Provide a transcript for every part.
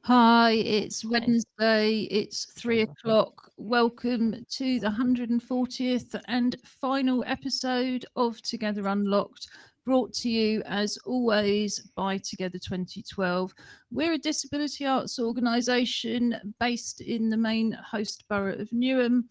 Hi, it's Hey. Wednesday, it's 3 o'clock. Welcome to the 140th and final episode of Together Unlocked, brought to you as always by Together 2012. We're a disability arts organisation based in the main host borough of Newham,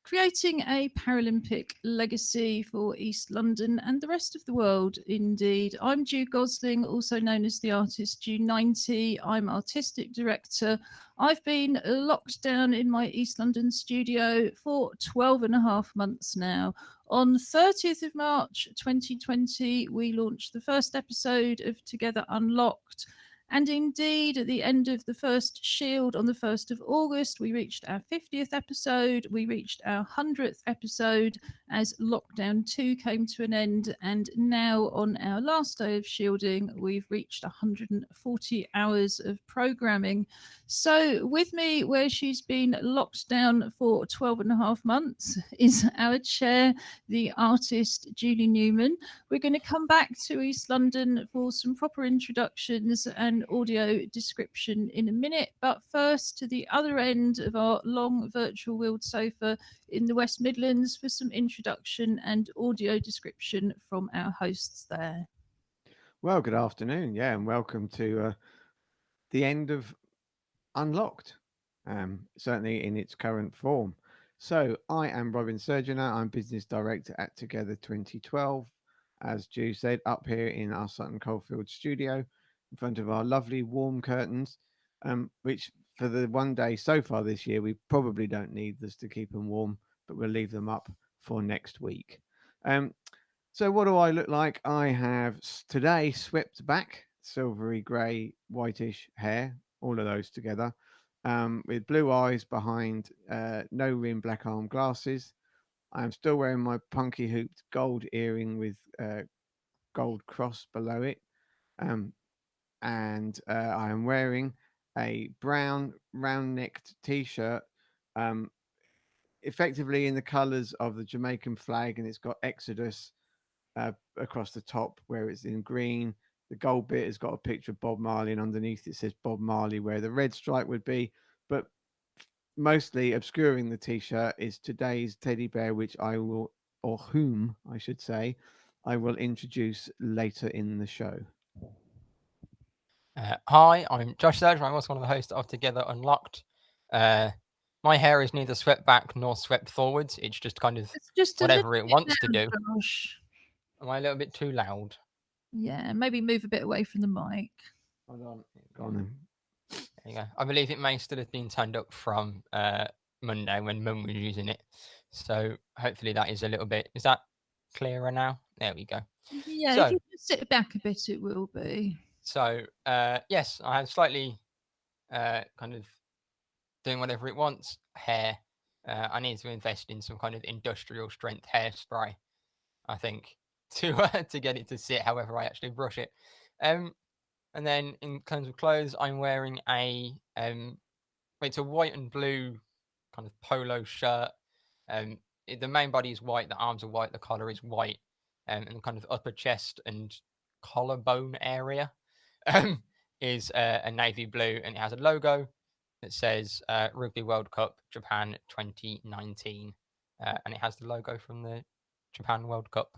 creating a Paralympic legacy for East London and the rest of the world, indeed. I'm Ju Gosling, also known as the artist Ju90. I'm artistic director. I've been locked down in my East London studio for 12 and a half months now. On 30th of March 2020, we launched the first episode of Together Unlocked. And indeed, at the end of the first Shield on the 1st of August, we reached our 50th episode. We reached our 100th episode as Lockdown 2 came to an end. And now, on our last day of shielding, we've reached 140 hours of programming. So, with me, where she's been locked down for 12 and a half months, is our chair, the artist Julie Newman. We're going to come back to East London for some proper introductions and audio description in a minute. But first, to the other end of our long virtual wheeled sofa in the West Midlands for some introduction and audio description from our hosts there. Well, good afternoon. Yeah, and welcome to the end of Unlocked, certainly in its current form. So, I am Robin Surgener. I'm Business Director at Together 2012. As Ju said, up here in our Sutton Coldfield studio, in front of our lovely warm curtains, which for the one day so far this year, we probably don't need this to keep them warm, but we'll leave them up for next week. So what do I look like? I have today swept back silvery grey, whitish hair, all of those together, with blue eyes behind no rim black arm glasses. I am still wearing my punky hooped gold earring with gold cross below it, um, and I am wearing a brown round necked t-shirt, um, effectively in the colours of the Jamaican flag, and it's got Exodus across the top where it's in green. The gold bit has got a picture of Bob Marley, and underneath it says Bob Marley, where the red stripe would be. But mostly obscuring the t-shirt is today's teddy bear, which I will, or whom I should say, I will introduce later in the show. Hi, I'm Josh Surgeon. I'm also one of the hosts of Together Unlocked. My hair is neither swept back nor swept forwards. It's just kind of It's just a little whatever it bit wants to loud, do. Josh. Am I a little bit too loud? Yeah, maybe move a bit away from the mic. Hold on. Go on then. There you go. I believe it may still have been turned up from Monday when Mum was using it. So hopefully that is a little bit. Is that clearer now? There we go. Yeah, if So, you just sit back a bit, it will be. yes, I have slightly kind of doing whatever it wants hair. I need to invest in some kind of industrial strength hairspray, I think, to get it to sit however I actually brush it. And then in terms of clothes, I'm wearing it's a white and blue kind of polo shirt. The main body is white, the arms are white, the collar is white, and the kind of upper chest and collarbone area is a navy blue, and it has a logo that says Rugby World Cup Japan 2019, and it has the logo from the Japan World Cup.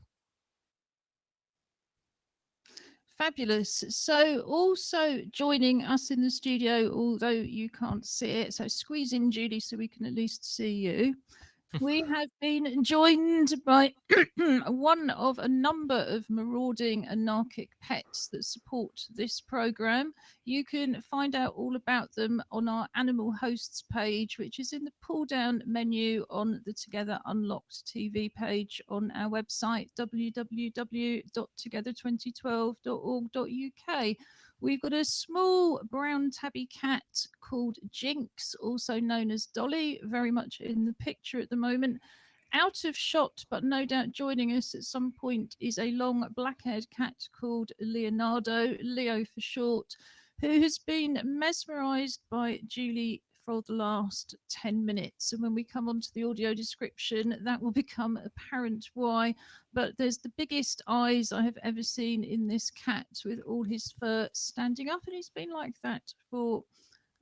Fabulous. So, also joining us in the studio, although you can't see it, so squeeze in Julie so we can at least see you. We have been joined by one of a number of marauding anarchic pets that support this programme. You can find out all about them on our Animal Hosts page, which is in the pull down menu on the Together Unlocked TV page on our website, www.together2012.org.uk. We've got a small brown tabby cat called Jinx, also known as Dolly, very much in the picture at the moment. Out of shot, but no doubt joining us at some point, is a long black-haired cat called Leonardo, Leo for short, who has been mesmerised by Julie for the last 10 minutes. And when we come on to the audio description, that will become apparent why. But there's the biggest eyes I have ever seen in this cat with all his fur standing up. And he's been like that for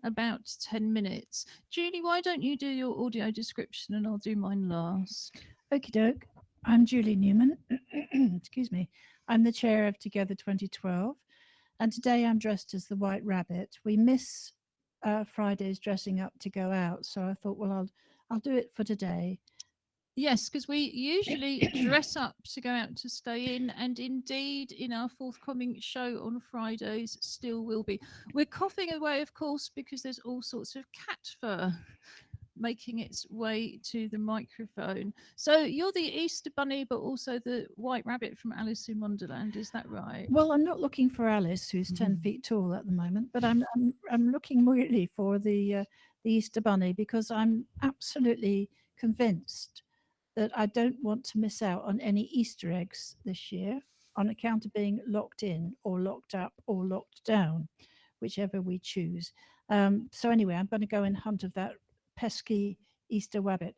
about 10 minutes. Julie, why don't you do your audio description and I'll do mine last? Okie doke. I'm Julie Newman. Excuse me. I'm the chair of Together 2012, and today I'm dressed as the White Rabbit. We miss Friday's dressing up to go out, so I thought, well, I'll do it for today. Yes, because we usually dress up to go out to stay in, and indeed in our forthcoming show on Fridays still will be. We're coughing away, of course, because there's all sorts of cat fur making its way to the microphone. So you're the Easter Bunny, but also the White Rabbit from Alice in Wonderland, is that right? Well, I'm not looking for Alice, who's 10 feet tall at the moment, but I'm looking really for the Easter Bunny, because I'm absolutely convinced that I don't want to miss out on any Easter eggs this year on account of being locked in or locked up or locked down, whichever we choose. So anyway, I'm going to go in hunt of that pesky Easter rabbit.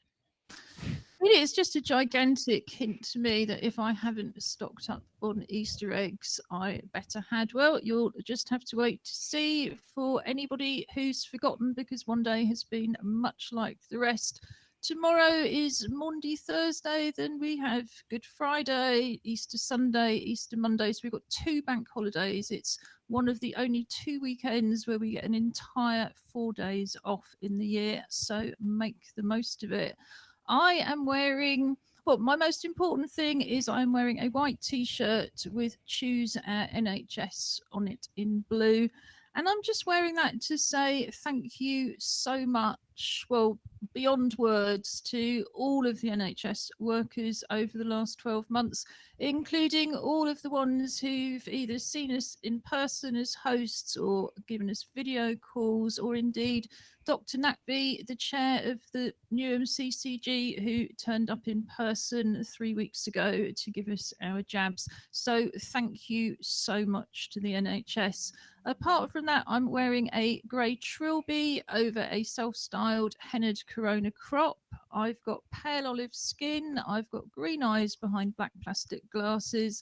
Really, it's just a gigantic hint to me that if I haven't stocked up on Easter eggs, I better had. Well, you'll just have to wait to see for anybody who's forgotten, because one day has been much like the rest. Tomorrow is Maundy Thursday, then we have Good Friday, Easter Sunday, Easter Monday. So we've got 2 bank holidays. It's one of the only 2 weekends where we get an entire 4 days off in the year. So make the most of it. I am wearing, well, my most important thing is I'm wearing a white t-shirt with Choose Our NHS on it in blue. And I'm just wearing that to say thank you so much, well, beyond words, to all of the NHS workers over the last 12 months, including all of the ones who've either seen us in person as hosts or given us video calls, or indeed Dr. Natby, the chair of the Newham CCG, who turned up in person 3 weeks ago to give us our jabs. So thank you so much to the NHS. Apart from that, I'm wearing a grey trilby over a self-styled hennaed corona crop. I've got pale olive skin. I've got green eyes behind black plastic glasses,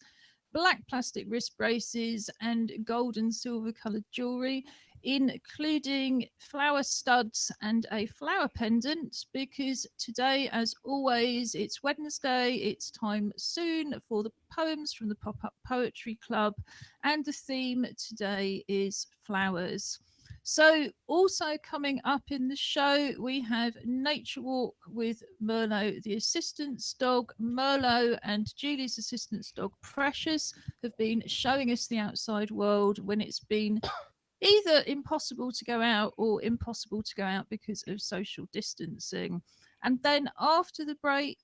black plastic wrist braces, and gold and silver coloured jewellery, including flower studs and a flower pendant, because today, as always, it's Wednesday. It's time soon for the poems from the Pop-Up Poetry Club, and the theme today is flowers. So also coming up in the show, we have Nature Walk with Merlot, the assistant's dog. Merlot and Julie's assistant's dog, Precious, have been showing us the outside world when it's been either impossible to go out or impossible to go out because of social distancing. And then after the break,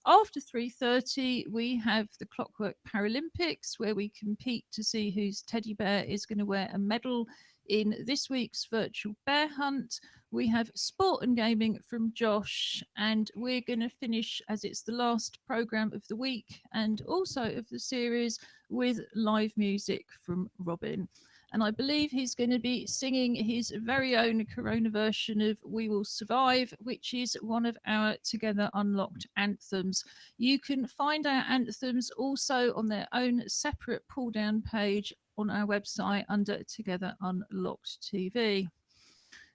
after 3:30, we have the Clockwork Paralympics, where we compete to see whose teddy bear is going to wear a medal in this week's virtual bear hunt. We have sport and gaming from Josh, and we're going to finish, as it's the last programme of the week and also of the series, with live music from Robin. And I believe he's going to be singing his very own Corona version of We Will Survive, which is one of our Together Unlocked anthems. You can find our anthems also on their own separate pull down page on our website under Together Unlocked TV.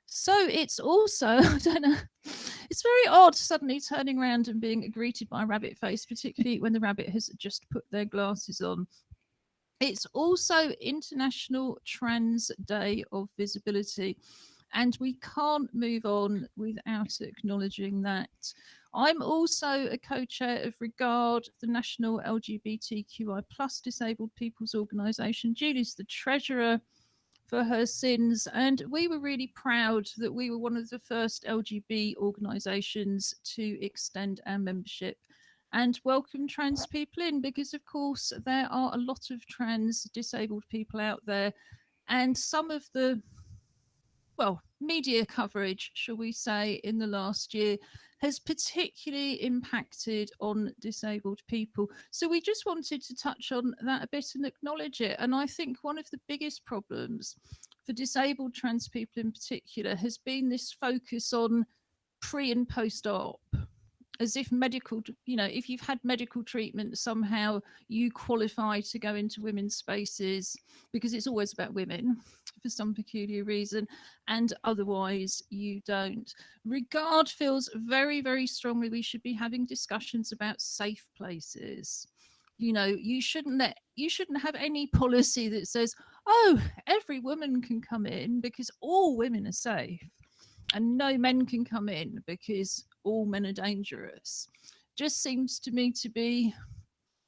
So it's also, I don't know, it's very odd suddenly turning around and being greeted by a rabbit face, particularly when the rabbit has just put their glasses on. It's also International Trans Day of Visibility, and we can't move on without acknowledging that. I'm also a co-chair of Regard, the National LGBTQI+ disabled people's organisation. Julie's the treasurer for her sins, and we were really proud that we were one of the first LGB organisations to extend our membership and welcome trans people in, because of course there are a lot of trans disabled people out there, and some of the, well, media coverage, shall we say, in the last year has particularly impacted on disabled people. So we just wanted to touch on that a bit and acknowledge it. And I think one of the biggest problems for disabled trans people in particular has been this focus on pre and post op. as if medical, if you've had medical treatment, somehow you qualify to go into women's spaces, because it's always about women for some peculiar reason, and otherwise you don't. Regard feels very, very strongly we should be having discussions about safe places. You shouldn't have any policy that says, oh, every woman can come in because all women are safe, and no men can come in because all men are dangerous. Just seems to me to be,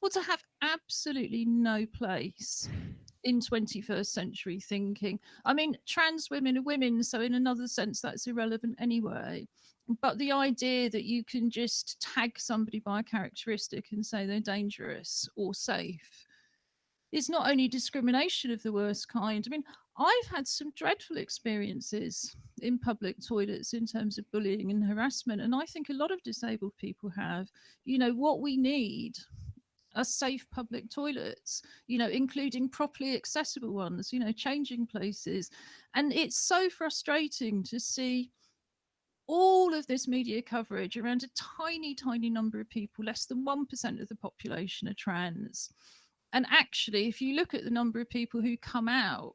well, to have absolutely no place in 21st century thinking. I mean, trans women are women, so in another sense that's irrelevant anyway. But the idea that you can just tag somebody by a characteristic and say they're dangerous or safe is not only discrimination of the worst kind. I mean, I've had some dreadful experiences in public toilets in terms of bullying and harassment, and I think a lot of disabled people have. What we need are safe public toilets, including properly accessible ones, changing places. And it's so frustrating to see all of this media coverage around a tiny, tiny number of people. Less than 1% of the population are trans. And actually, if you look at the number of people who come out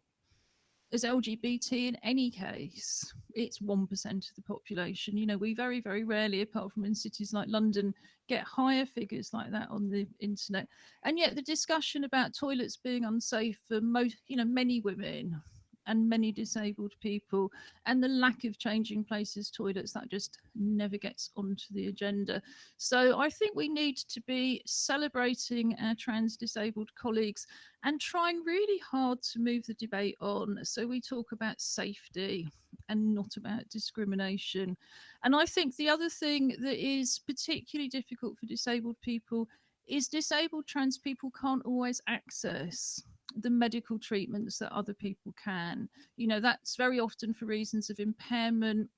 as LGBT in any case, it's 1% of the population. We very, very rarely, apart from in cities like London, get higher figures like that on the internet. And yet the discussion about toilets being unsafe for many women and many disabled people, and the lack of changing places toilets, that just never gets onto the agenda. So I think we need to be celebrating our trans disabled colleagues and trying really hard to move the debate on, so we talk about safety and not about discrimination. And I think the other thing that is particularly difficult for disabled people is disabled trans people can't always access the medical treatments that other people can. That's very often for reasons of impairment.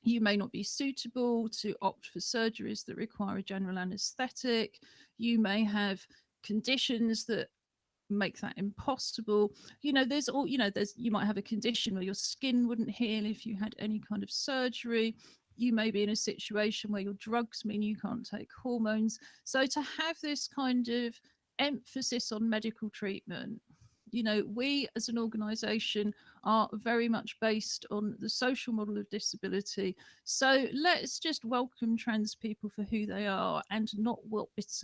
You may not be suitable to opt for surgeries that require a general anaesthetic. You may have conditions that make that impossible. You might have a condition where your skin wouldn't heal if you had any kind of surgery. You may be in a situation where your drugs mean you can't take hormones. So to have this kind of emphasis on medical treatment, we as an organisation are very much based on the social model of disability. So let's just welcome trans people for who they are, and not what bits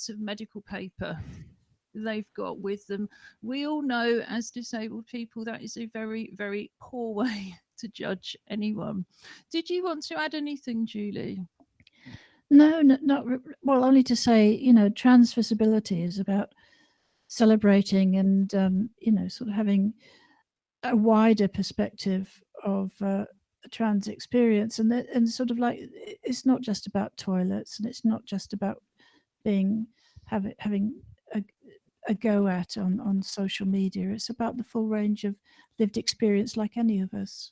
of medical paper they've got with them. We all know as disabled people that is a very, very poor way to judge anyone. Did you want to add anything, Julie? No, well, only to say, trans visibility is about celebrating and, sort of having a wider perspective of a trans experience, and sort of like, it's not just about toilets, and it's not just about having a go at on social media. It's about the full range of lived experience, like any of us.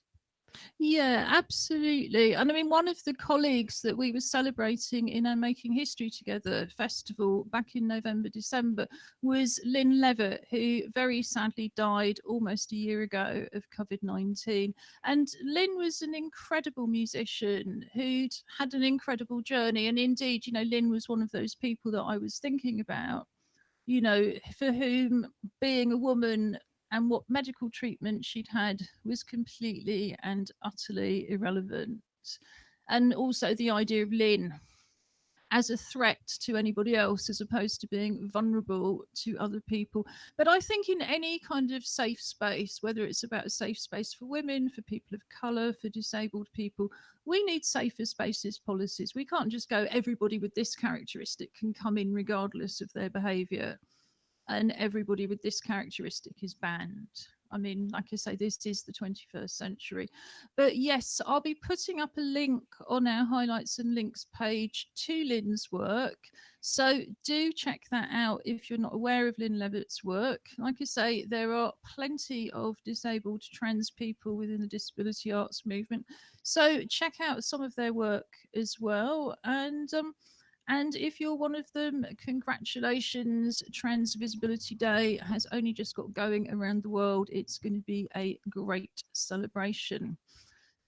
Yeah, absolutely. And I mean, one of the colleagues that we were celebrating in our Making History Together festival back in November, December was Lynn Levitt, who very sadly died almost a year ago of COVID-19. And Lynn was an incredible musician who'd had an incredible journey. And indeed, Lynn was one of those people that I was thinking about, for whom being a woman and what medical treatment she'd had was completely and utterly irrelevant. And also the idea of Lynn as a threat to anybody else, as opposed to being vulnerable to other people. But I think in any kind of safe space, whether it's about a safe space for women, for people of colour, for disabled people, we need safer spaces policies. We can't just go, everybody with this characteristic can come in regardless of their behaviour, and everybody with this characteristic is banned. I mean, like I say, this is the 21st century. But yes, I'll be putting up a link on our highlights and links page to Lynn's work. So do check that out if you're not aware of Lynn Levitt's work. Like I say, there are plenty of disabled trans people within the disability arts movement. So check out some of their work as well. And if you're one of them, congratulations. Trans Visibility Day has only just got going around the world. It's going to be a great celebration.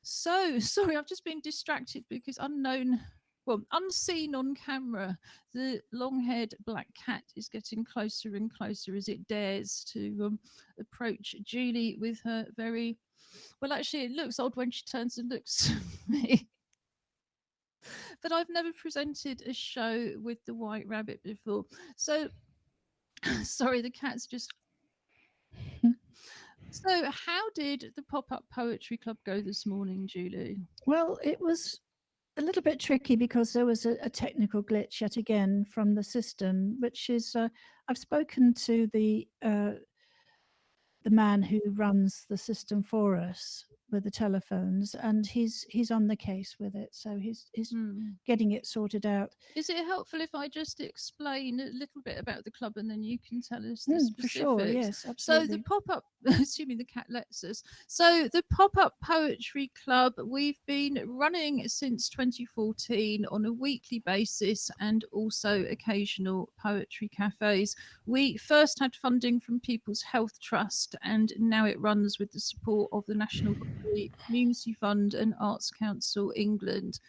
So, sorry, I've just been distracted because unknown well, unseen on camera, the long-haired black cat is getting closer and closer as it dares to approach Julie with her very, well, actually, it looks odd when she turns and looks at me. But I've never presented a show with the white rabbit before. So, sorry, the cat's just. So, how did the pop-up poetry club go this morning, Julie? Well, it was a little bit tricky because there was a technical glitch yet again from the system, which is I've spoken to the man who runs the system for us with the telephones, and he's on the case with it, so he's getting it sorted out. Is it helpful if I just explain a little bit about the club and then you can tell us the specifics? For sure, yes, absolutely. So the pop-up, assuming the cat lets us, so the pop-up poetry club, we've been running since 2014 on a weekly basis, and also occasional poetry cafes. We first had funding from People's Health Trust, and now it runs with the support of the National Community Fund and Arts Council England.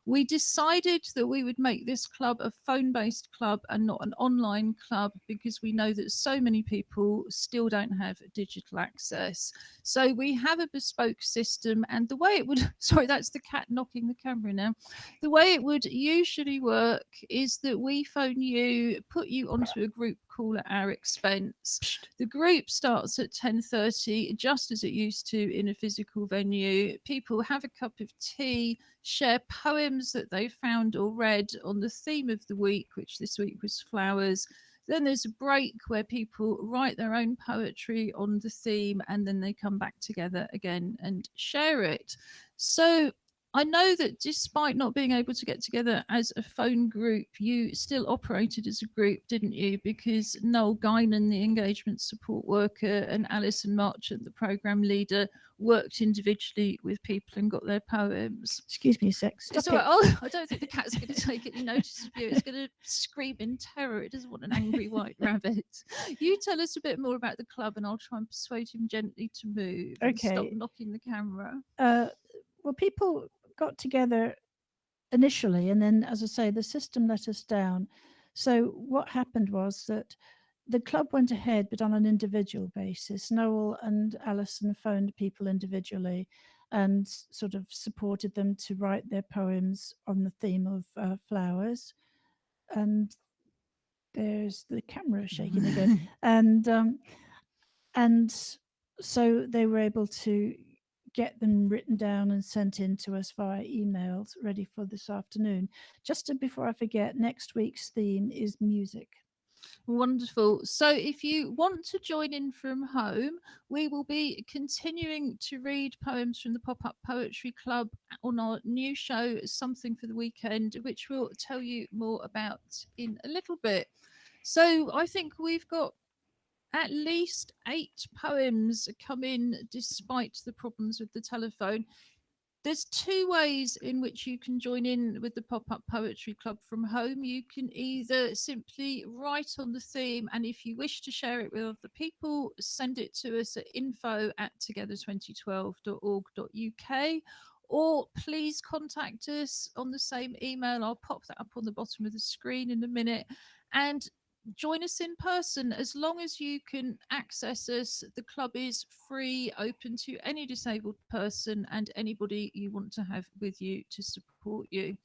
We decided that we would make this club a phone-based club and not an online club, because we know that so many people still don't have digital access. So we have a bespoke system, and the way it would, sorry, that's the cat knocking the camera now. The way it would usually work is that we phone you, put you onto a group call at our expense. The group starts at 10:30, just as it used to in a physical venue. People have a cup of tea, share poems that they found or read on the theme of the week, which this week was flowers. Then there's a break where people write their own poetry on the theme, and then they come back together again and share it. So I know that despite not being able to get together as a phone group, you still operated as a group, didn't you? Because Noel Guinan, the engagement support worker, and Alison Marchant, the programme leader, worked individually with people and got their poems. Excuse me a sec. It's all right. Oh, I don't think the cat's going to take any notice of you. It's going to scream in terror. It doesn't want an angry white rabbit. You tell us a bit more about the club, and I'll try and persuade him gently to move. And stop knocking the camera. Well, people got together initially, and then, as I say, the system let us down. So what happened was that the club went ahead, but on an individual basis. Noel and Alison phoned people individually and sort of supported them to write their poems on the theme of flowers. And there's the camera shaking again. And so they were able to get them written down and sent in to us via emails, ready for this afternoon. Just before I forget, next week's theme is music. Wonderful. So if you want to join in from home, we will be continuing to read poems from the Pop-Up Poetry Club on our new show, Something for the Weekend, which we'll tell you more about in a little bit. So I think we've got at least 8 poems come in despite the problems with the telephone. There's 2 ways in which you can join in with the Pop-Up Poetry Club from home. You can either simply write on the theme, and if you wish to share it with other people, send it to us at info@together2012.org.uk, or please contact us on the same email. I'll pop that up on the bottom of the screen in a minute, and join us in person. As long as you can access us, the club is free, open to any disabled person and anybody you want to have with you to support you.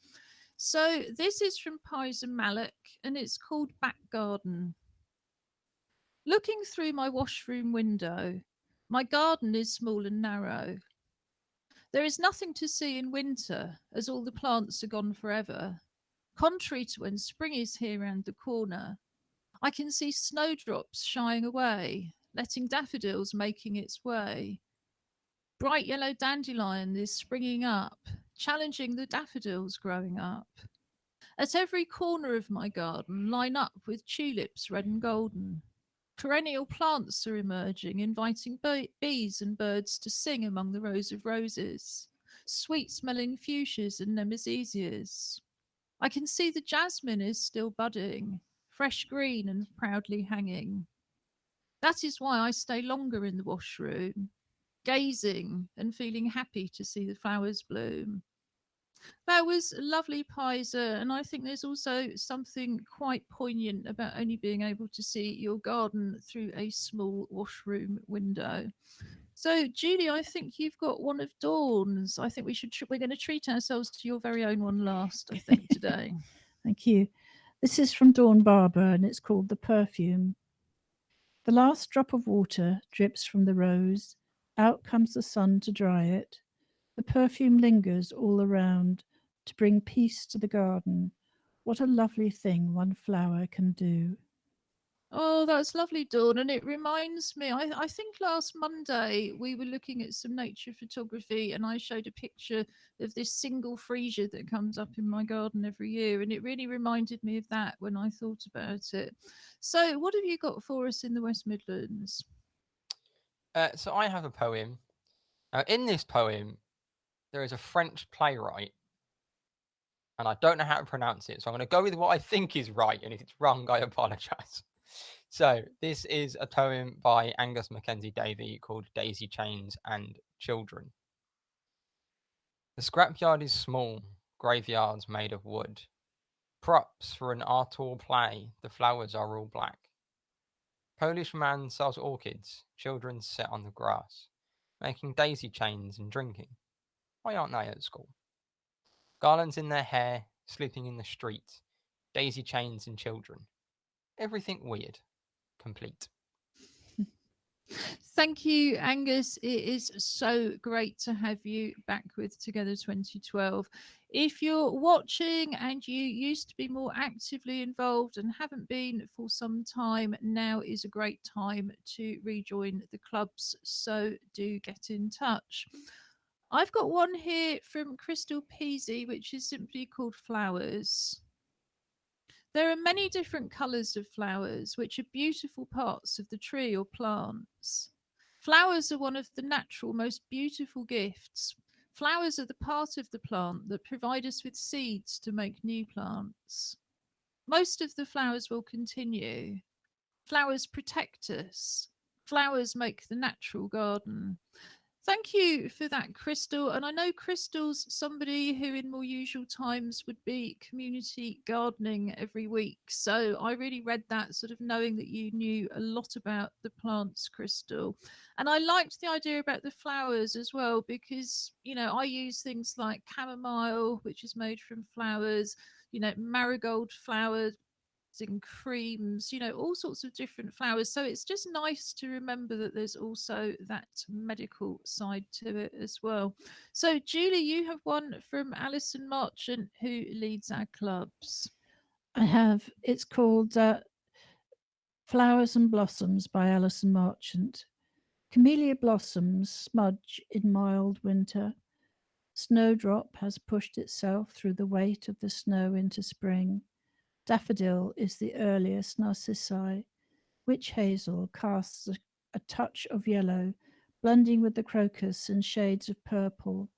So this is from Pies and Malik, and it's called Back Garden. Looking through my washroom window, my garden is small and narrow. There is nothing to see in winter, as all the plants are gone forever. Contrary to when spring is here round the corner, I can see snowdrops shying away, letting daffodils making its way. Bright yellow dandelion is springing up, challenging the daffodils growing up. At every corner of my garden line up with tulips red and golden. Perennial plants are emerging, inviting bees and birds to sing among the rows of roses. Sweet-smelling fuchsias and nemesizias. I can see the jasmine is still budding, fresh green and proudly hanging. That is why I stay longer in the washroom, gazing and feeling happy to see the flowers bloom. That was lovely, Pizer. And I think there's also something quite poignant about only being able to see your garden through a small washroom window. So, Julie, I think you've got one of Dawn's. I think we're going to treat ourselves to your very own one last, I think, today. Thank you. This is from Dawn Barber and it's called The Perfume. The last drop of water drips from the rose. Out comes the sun to dry it. The perfume lingers all around to bring peace to the garden. What a lovely thing one flower can do. Oh, that's lovely, Dawn. And it reminds me, I think last Monday we were looking at some nature photography and I showed a picture of this single freesia that comes up in my garden every year. And it really reminded me of that when I thought about it. So, what have you got for us in the West Midlands? So I have a poem. In this poem, there is a French playwright, and I don't know how to pronounce it, so I'm going to go with what I think is right, and if it's wrong, I apologise. So this is a poem by Angus Mackenzie Davey called Daisy Chains and Children. The scrapyard is small, graveyards made of wood. Props for an Artur play, the flowers are all black. Polish man sells orchids, children sit on the grass, making daisy chains and drinking. Why aren't they at school? Garlands in their hair, sleeping in the street, daisy chains and children. Everything weird, complete. Thank you, Angus. It is so great to have you back with Together 2012. If you're watching and you used to be more actively involved and haven't been for some time, now is a great time to rejoin the clubs. So do get in touch. I've got one here from Crystal Peasy, which is simply called Flowers. There are many different colours of flowers, which are beautiful parts of the tree or plants. Flowers are one of the natural, most beautiful gifts. Flowers are the part of the plant that provide us with seeds to make new plants. Most of the flowers will continue. Flowers protect us. Flowers make the natural garden. Thank you for that, Crystal. And I know Crystal's somebody who, in more usual times, would be community gardening every week. So I really read that, sort of knowing that you knew a lot about the plants, Crystal. And I liked the idea about the flowers as well, because, you know, I use things like chamomile, which is made from flowers, you know, marigold flowers and creams, you know, all sorts of different flowers. So it's just nice to remember that there's also that medical side to it as well. So, Julie, you have one from Alison Marchant, who leads our clubs. I have, it's called Flowers and Blossoms by Alison Marchant. Camellia blossoms smudge in mild winter. Snowdrop has pushed itself through the weight of the snow into spring. Daffodil is the earliest narcissi. Witch hazel casts a touch of yellow, blending with the crocus and shades of purple.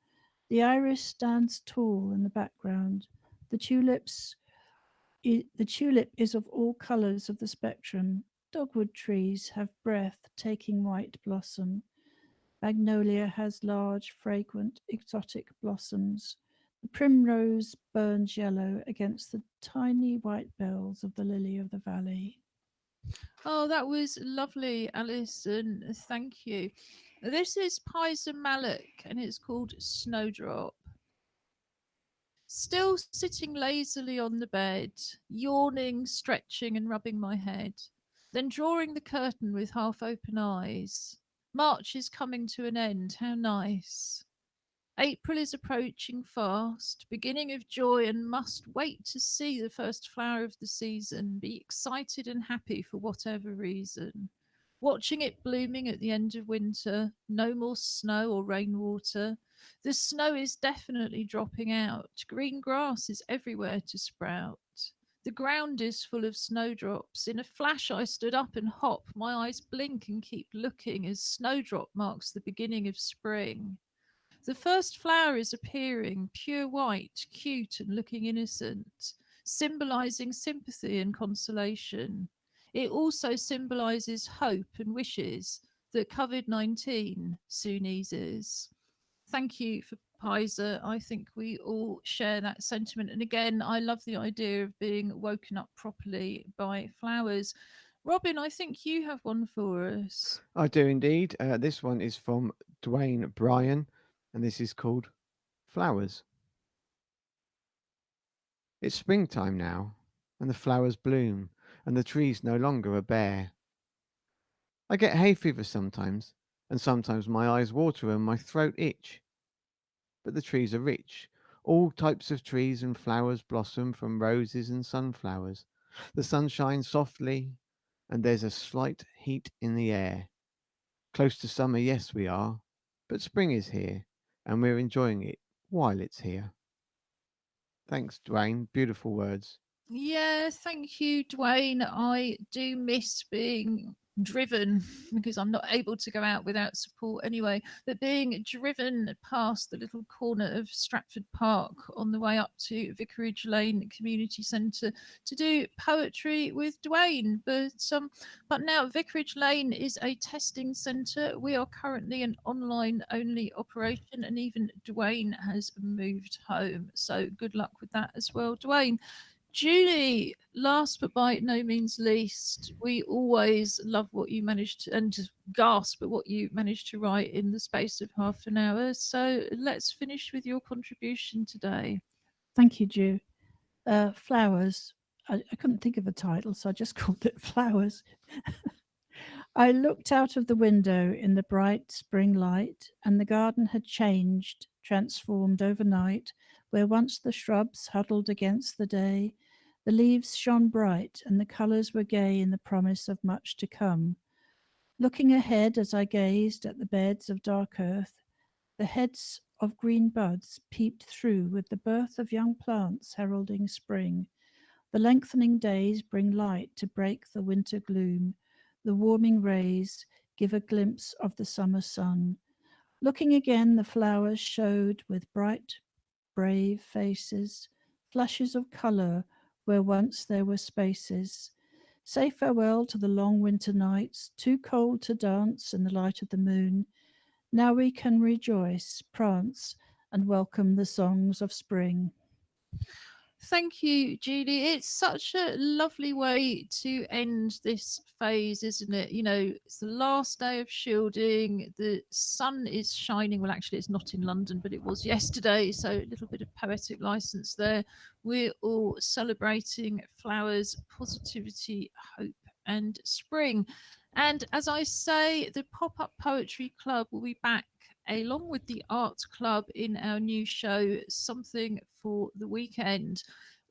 The iris stands tall in the background. The tulip is of all colours of the spectrum. Dogwood trees have breath taking white blossom. Magnolia has large, fragrant, exotic blossoms. The primrose burns yellow against the tiny white bells of the lily of the valley. Oh, that was lovely, Alison. Thank you. This is Pizer Malik, and it's called Snowdrop. Still sitting lazily on the bed, yawning, stretching, and rubbing my head, then drawing the curtain with half open eyes. March is coming to an end. How nice. April is approaching fast, beginning of joy, and must wait to see the first flower of the season, be excited and happy for whatever reason. Watching it blooming at the end of winter, no more snow or rainwater. The snow is definitely dropping out. Green grass is everywhere to sprout. The ground is full of snowdrops. In a flash, I stood up and hop. My eyes blink and keep looking as snowdrop marks the beginning of spring. The first flower is appearing, pure white, cute and looking innocent, symbolizing sympathy and consolation. It also symbolizes hope and wishes that COVID-19 soon eases. Thank you for Pizer. I think we all share that sentiment. And again, I love the idea of being woken up properly by flowers. Robin, I think you have one for us. I do indeed. This one is from Dwayne Bryan, and this is called Flowers. It's springtime now, and the flowers bloom, and the trees no longer are bare. I get hay fever sometimes, and sometimes my eyes water and my throat itch. But the trees are rich. All types of trees and flowers blossom, from roses and sunflowers. The sun shines softly, and there's a slight heat in the air. Close to summer, yes, we are, but spring is here, and we're enjoying it while it's here. Thanks, Dwayne. Beautiful words. Yeah, thank you, Dwayne. I do miss being driven because I'm not able to go out without support anyway. But being driven past the little corner of Stratford Park on the way up to Vicarage Lane Community Centre to do poetry with Dwayne. But now Vicarage Lane is a testing centre. We are currently an online only operation, and even Dwayne has moved home. So good luck with that as well, Dwayne. Julie, last but by no means least, we always love what you managed to, and gasp at what you managed to write in the space of half an hour. So let's finish with your contribution today. Thank you, Ju. Flowers. I couldn't think of a title, so I just called it Flowers. I looked out of the window in the bright spring light, and the garden had changed, transformed overnight. Where once the shrubs huddled against the day, the leaves shone bright, and the colours were gay in the promise of much to come. Looking ahead as I gazed at the beds of dark earth, the heads of green buds peeped through with the birth of young plants heralding spring. The lengthening days bring light to break the winter gloom. The warming rays give a glimpse of the summer sun. Looking again, the flowers showed with bright, brave faces, flashes of colour where once there were spaces. Say farewell to the long winter nights, too cold to dance in the light of the moon. Now we can rejoice, prance, and welcome the songs of spring. Thank you, Julie. It's such a lovely way to end this phase, isn't it? You know, it's the last day of shielding. The sun is shining. Well, actually, it's not in London, but it was yesterday. So a little bit of poetic license there. We're all celebrating flowers, positivity, hope, and spring. And as I say, the Pop Up Poetry Club will be back along with the art club in our new show, Something for the Weekend.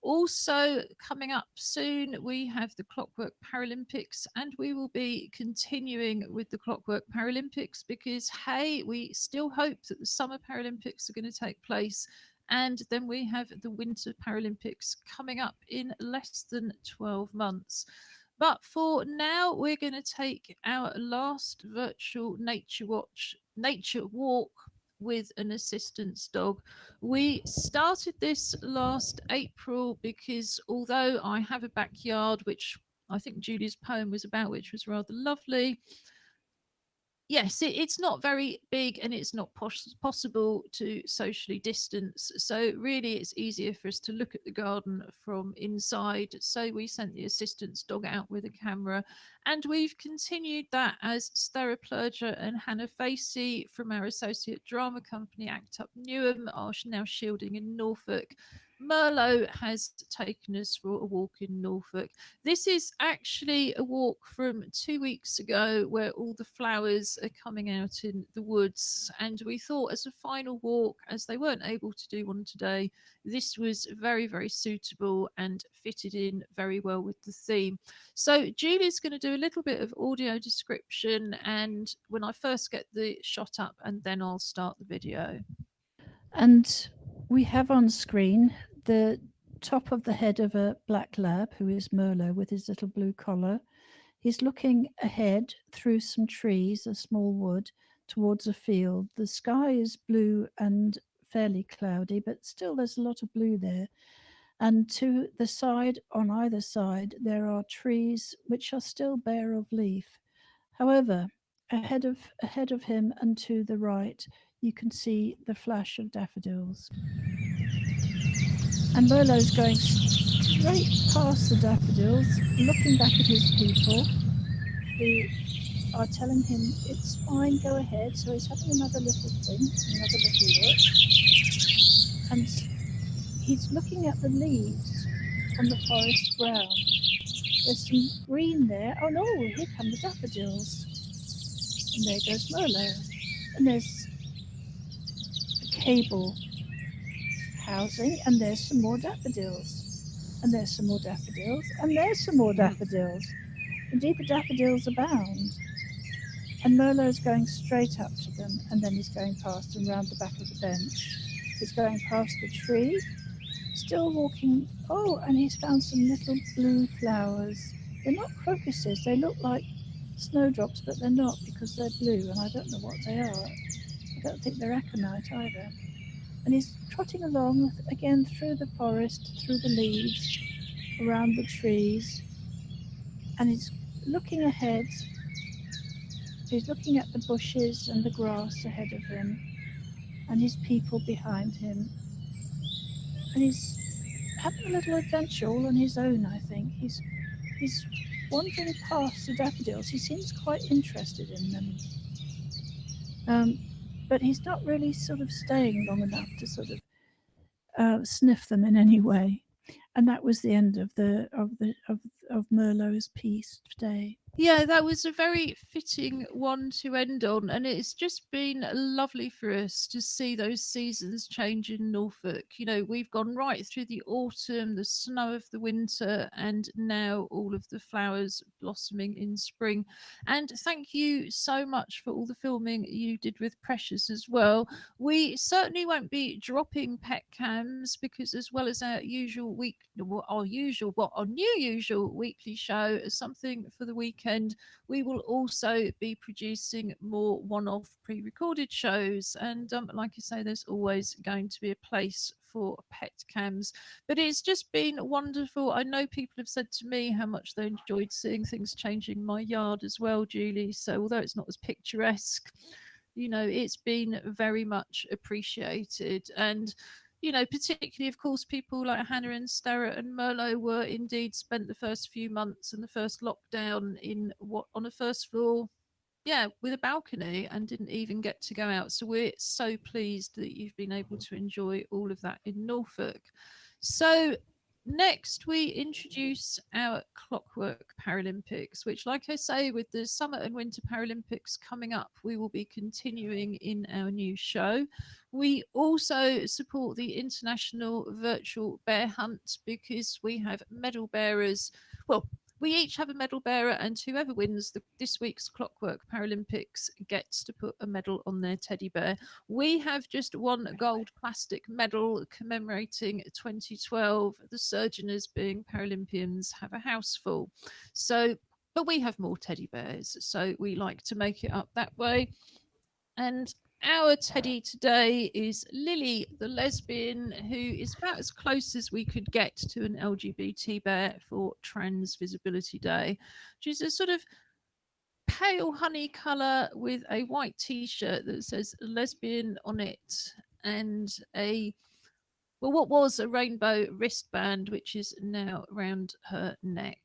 Also, coming up soon, we have the Clockwork Paralympics, and we will be continuing with the Clockwork Paralympics because, hey, we still hope that the Summer Paralympics are going to take place. And then we have the Winter Paralympics coming up in less than 12 months. But for now, we're going to take our last virtual nature walk with an assistance dog. We started this last April because although I have a backyard, which I think Julie's poem was about, which was rather lovely, yes, it's not very big and it's not possible to socially distance. So really it's easier for us to look at the garden from inside. So we sent the assistance dog out with a camera, and we've continued that as Steraplergia and Hannah Facey from our associate drama company Act Up Newham are now shielding in Norfolk. Merlot has taken us for a walk in Norfolk. This is actually a walk from 2 weeks ago where all the flowers are coming out in the woods. And we thought, as a final walk, as they weren't able to do one today, this was very, very suitable and fitted in very well with the theme. So, Julie's going to do a little bit of audio description, and when I first get the shot up, and then I'll start the video. And we have on screen the top of the head of a black lab, who is Merlot with his little blue collar. He's looking ahead through some trees, a small wood, towards a field. The sky is blue and fairly cloudy, but still there's a lot of blue there. And to the side, on either side, there are trees which are still bare of leaf. However, ahead of him and to the right, you can see the flash of daffodils. And Merlot's going straight past the daffodils, looking back at his people, who are telling him it's fine, go ahead. So he's having another little think, another little look. And he's looking at the leaves on the forest ground. There's some green there. Oh no, here come the daffodils. And there goes Merlot. And there's a cable housing, and there's some more daffodils. And there's some more daffodils, and there's some more daffodils. Indeed, the daffodils abound. And Merlot's going straight up to them, and then he's going past and round the back of the bench. He's going past the tree, still walking. Oh, and he's found some little blue flowers. They're not crocuses, they look like snowdrops, but they're not because they're blue, and I don't know what they are. I don't think they're aconite either. And he's trotting along again through the forest, through the leaves, around the trees, and he's looking ahead. He's looking at the bushes and the grass ahead of him, and his people behind him. And he's having a little adventure all on his own, I think. He's wandering past the daffodils. He seems quite interested in them. But he's not really sort of staying long enough to sort of sniff them in any way. And that was the end of Merlot's piece today. Yeah, that was a very fitting one to end on, and it's just been lovely for us to see those seasons change in Norfolk. You know, we've gone right through the autumn, the snow of the winter, and now all of the flowers blossoming in spring. And thank you so much for all the filming you did with Precious as well. We certainly won't be dropping pet cams because, as well as our new usual weekly show, something for the weekend, we will also be producing more one-off pre-recorded shows. And like I say, there's always going to be a place for pet cams. But it's just been wonderful. I know people have said to me how much they enjoyed seeing things changing in my yard as well, Julie. So although it's not as picturesque, you know, it's been very much appreciated. And you know, particularly, of course, people like Hannah and Starrett and Merlot were indeed spent the first few months and the first lockdown on a first floor, with a balcony, and didn't even get to go out. So we're so pleased that you've been able to enjoy all of that in Norfolk. So next, we introduce our Clockwork Paralympics, which, like I say, with the Summer and Winter Paralympics coming up, we will be continuing in our new show. We also support the International Virtual Bear Hunt because we have medal bearers. Well, we each have a medal bearer, and whoever wins this week's Clockwork Paralympics gets to put a medal on their teddy bear. We have just one gold plastic medal commemorating 2012. The Surgeoners, being Paralympians, have a house full. So, but we have more teddy bears, so we like to make it up that way. And our teddy today is Lily, the lesbian, who is about as close as we could get to an LGBT bear for Trans Visibility Day. She's a sort of pale honey colour with a white t-shirt that says lesbian on it, and what was a rainbow wristband, which is now around her neck.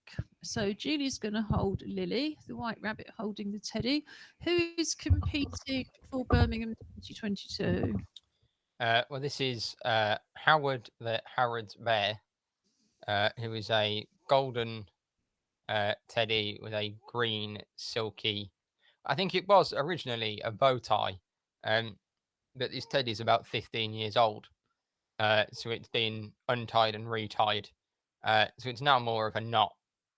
So Julie's going to hold Lily, the white rabbit holding the teddy, who is competing for Birmingham 2022. Well, this is Howard the Harrods Bear, who is a golden teddy with a green silky. I think it was originally a bow tie, but this teddy is about 15 years old. So it's been untied and retied. So it's now more of a knot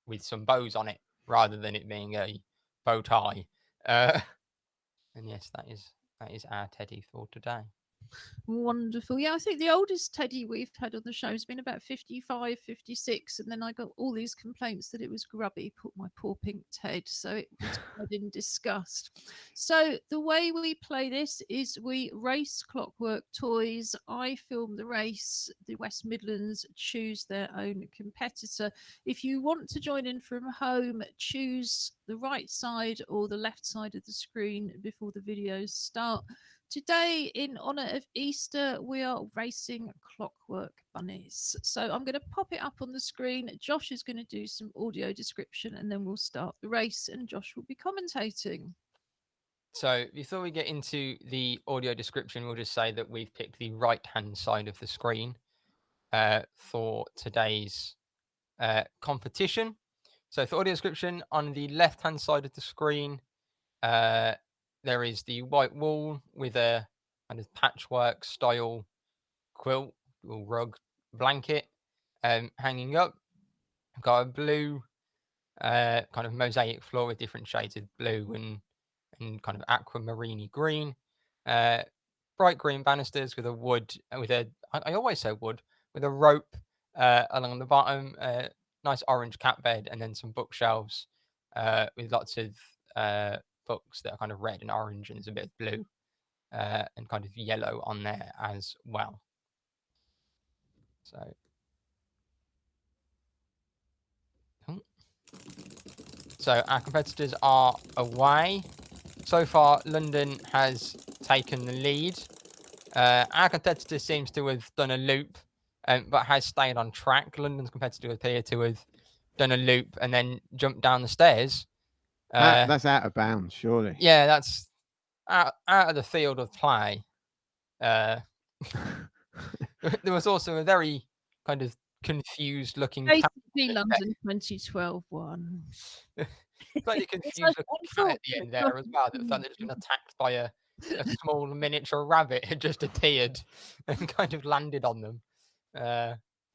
with some bows on it rather than it being a bow tie. And yes, that is our teddy for today. Wonderful. Yeah, I think the oldest teddy we've had on the show has been about 55, 56. And then I got all these complaints that it was grubby, my poor pink Ted. So it was quite in disgust. So the way we play this is we race Clockwork toys. I film the race. The West Midlands choose their own competitor. If you want to join in from home, choose the right side or the left side of the screen before the videos start. today, in honour of Easter, we are racing clockwork bunnies. So I'm going to pop it up on the screen. Josh is going to do some audio description, and then we'll start the race, and Josh will be commentating. So before we get into the audio description, we'll just say that we've picked the right-hand side of the screen for today's competition. So for audio description, on the left-hand side of the screen, there is the white wall with a kind of patchwork style quilt or rug blanket hanging up. I've got a blue kind of mosaic floor with different shades of blue and kind of aquamarine green. Bright green banisters with I always say wood, with a rope along the bottom, nice orange cat bed, and then some bookshelves with lots of books that are kind of red and orange, and there's a bit of blue and kind of yellow on there as well. So our competitors are away. So far, London has taken the lead. Our competitor seems to have done a loop, but has stayed on track. London's competitor appear to have done a loop and then jumped down the stairs. That's out of bounds, surely. Yeah, that's out of the field of play. There was also a very kind of confused looking Basically, London 2012 one. Slightly confused looking cat at the end there as well. That thought they'd just been attacked by a small miniature rabbit had just appeared and kind of landed on them.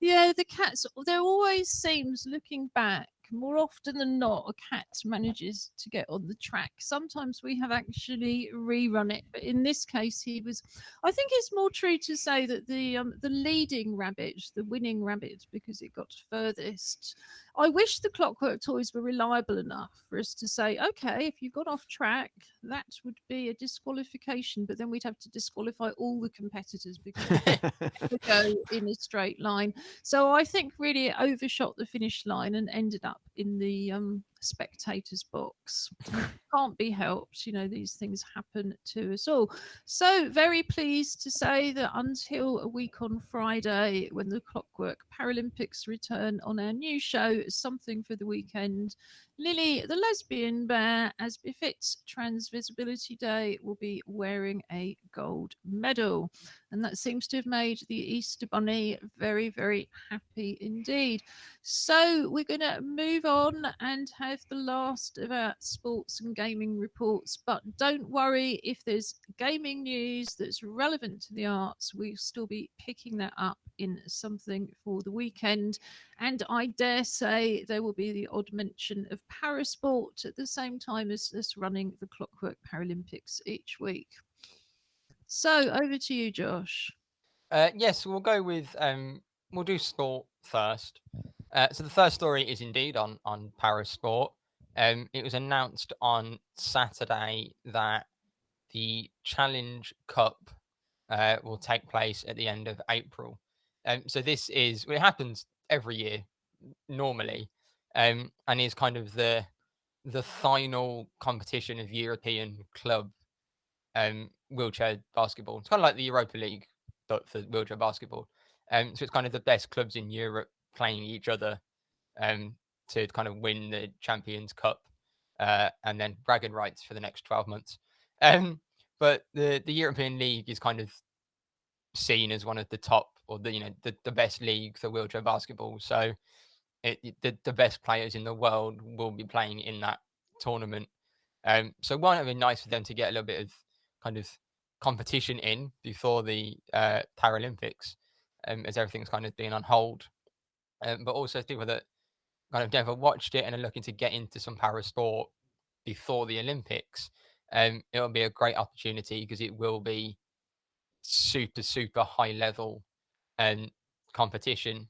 Yeah, the cats, there always seems, looking back, more often than not, a cat manages to get on the track. Sometimes we have actually rerun it, but in this case, he was. I think it's more true to say that the leading rabbit, the winning rabbit, because it got furthest. I wish the Clockwork toys were reliable enough for us to say, okay, if you've got off track, that would be a disqualification, but then we'd have to disqualify all the competitors because they go in a straight line. So I think really it overshot the finish line and ended up in the spectators box. Can't be helped, these things happen to us all. So very pleased to say that until a week on Friday, when the Clockwork Paralympics return on our new show, Something for the Weekend, Lily, the lesbian bear, as befits Trans Visibility Day, will be wearing a gold medal. And that seems to have made the Easter Bunny very, very happy indeed. So we're going to move on and have the last of our sports and gaming reports. But don't worry, if there's gaming news that's relevant to the arts, we'll still be picking that up in Something for the Weekend. And I dare say there will be the odd mention of parasport at the same time as us running the Clockwork Paralympics each week. So over to you, Josh. Yes, we'll go with we'll do sport first. So the first story is indeed on parasport. It was announced on Saturday that the Challenge Cup will take place at the end of April. So this is it happens every year normally, and is kind of the final competition of European club wheelchair basketball. It's kind of like the Europa League, but for wheelchair basketball. So it's kind of the best clubs in Europe playing each other to kind of win the Champions Cup and then bragging rights for the next 12 months. But the European League is kind of seen as one of the top or the best league for wheelchair basketball. So the best players in the world will be playing in that tournament. So why not be nice for them to get a little bit of kind of competition in before the Paralympics, as everything's kind of been on hold. But also people that kind of never watched it and are looking to get into some para sport before the Olympics, it'll be a great opportunity because it will be super high level competition.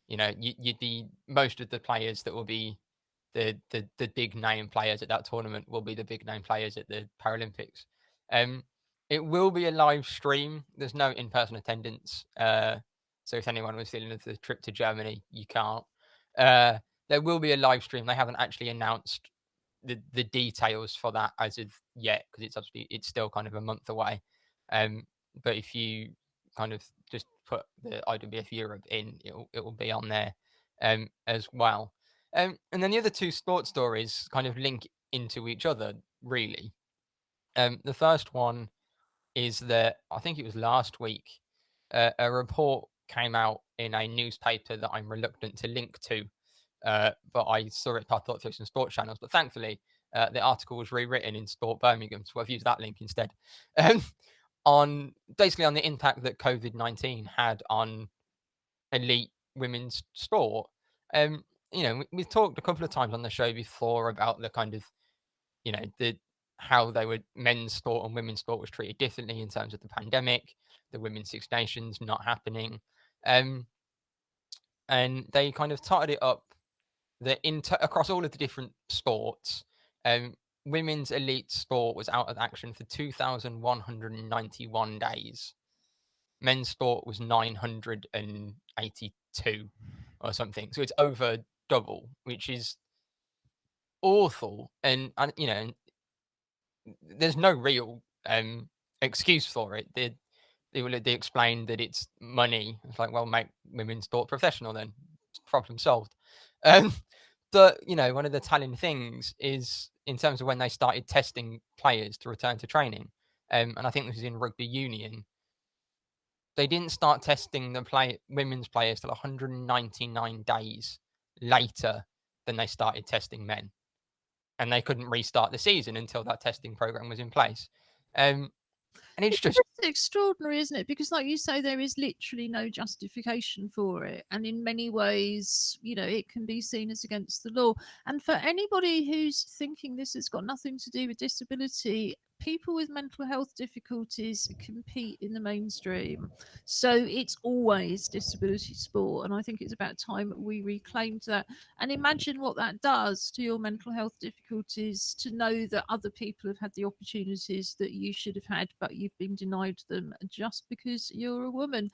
You'd be most of the players that will be the big name players at that tournament will be the big name players at the Paralympics. It will be a live stream. There's no in-person attendance. So if anyone was feeling of the trip to Germany, you can't. There will be a live stream. They haven't actually announced the details for that as of yet because it's still kind of a month away. But if you kind of just put the IWF Europe in, it will be on there as well. And then the other two sports stories kind of link into each other, really. The first one is that I think it was last week, a report came out in a newspaper that I'm reluctant to link to, but I saw it pop up through some sports channels. But thankfully, the article was rewritten in Sport Birmingham, so I've used that link instead. On the impact that COVID-19 had on elite women's sport. We've talked a couple of times on the show before about the kind of, how men's sport and women's sport was treated differently in terms of the pandemic, the Women's Six Nations not happening, and they kind of totted it up that across all of the different sports, women's elite sport was out of action for 2,191 days. Men's sport was 982 or something. So it's over double, which is awful. And there's no real excuse for it. They explained that it's money. It's like, well, make women's sport professional then. Problem solved. But one of the telling things is in terms of when they started testing players to return to training, and I think this is in rugby union. They didn't start testing the women's players till 199 days later than they started testing men, and they couldn't restart the season until that testing program was in place. And it's just extraordinary, isn't it? Because, like you say, there is literally no justification for it, and in many ways, it can be seen as against the law. And for anybody who's thinking this has got nothing to do with disability, people with mental health difficulties compete in the mainstream, so it's always disability sport, and I think it's about time we reclaimed that. And imagine what that does to your mental health difficulties, to know that other people have had the opportunities that you should have had, but you've been denied them just because you're a woman.